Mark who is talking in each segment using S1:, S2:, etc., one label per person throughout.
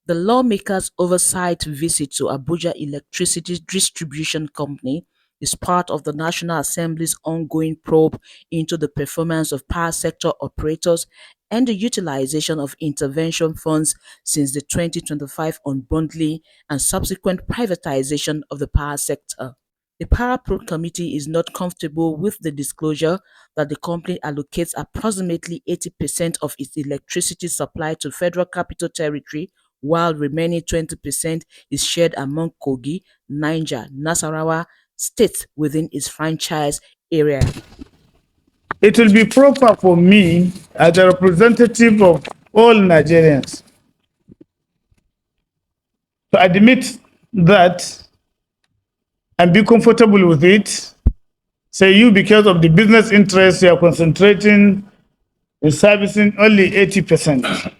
S1: The lawmakers' oversight visit to Abuja Electricity Distribution Company is part of the National Assembly's ongoing probe into the performance of power sector operators and the utilization of intervention funds since the 2025 unbundling and subsequent privatization of the power sector. The Power Probe Committee is not comfortable with the disclosure that the company allocates approximately 80% of its electricity supply to Federal Capital Territory, while remaining 20% is shared among Kogi, Niger, Nasarawa states within its franchise area.
S2: It will be proper for me, as a representative of all Nigerians, to admit that and be comfortable with it. Say you, because of the business interests, you are concentrating in servicing only 80%,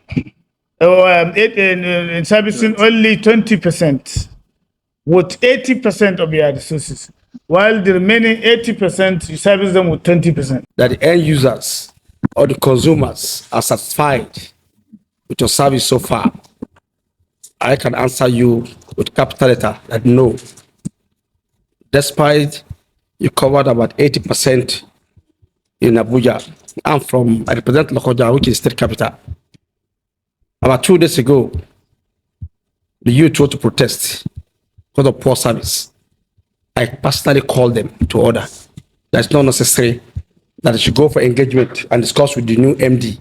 S2: or in servicing only 20%, with 80% of your resources, while the remaining 80%, you service them with 20%.
S3: That the end users or the consumers are satisfied with your service so far, I can answer you with capital letter that no. Despite you covered about 80% in Abuja, I represent Lokoja, which is state capital. About 2 days ago, the youth were to protest because of poor service. I personally called them to order. That's not necessary that they should go for engagement and discuss with the new MD,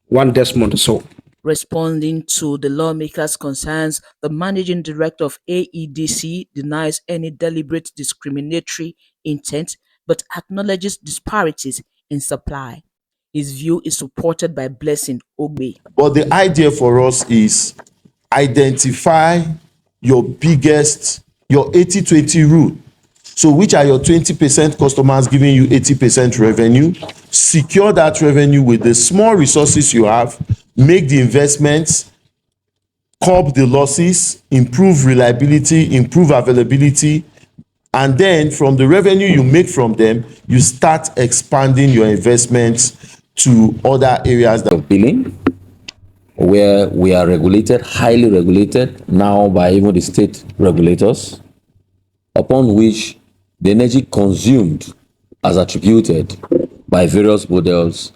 S3: one Desmond or so.
S1: Responding to the lawmakers' concerns, the managing director of AEDC denies any deliberate discriminatory intent but acknowledges disparities in supply. His view is supported by Blessing Ogbe.
S4: But the idea for us is identify your 80-20 rule. So which are your 20% customers giving you 80% revenue? Secure that revenue with the small resources you have, make the investments, curb the losses, improve reliability, improve availability, and then from the revenue you make from them, you start expanding your investments to other areas.
S5: Of billing, where we are regulated, highly regulated, now by even the state regulators, upon which the energy consumed as attributed by various models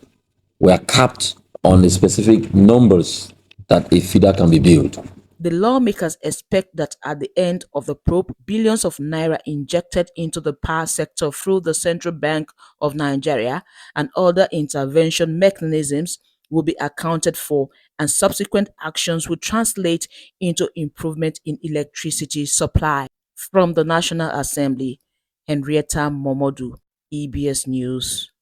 S5: were capped on the specific numbers that a feeder can be built.
S1: The lawmakers expect that at the end of the probe, billions of naira injected into the power sector through the Central Bank of Nigeria and other intervention mechanisms will be accounted for, and subsequent actions will translate into improvement in electricity supply. From the National Assembly, Henrietta Momodu, EBS News.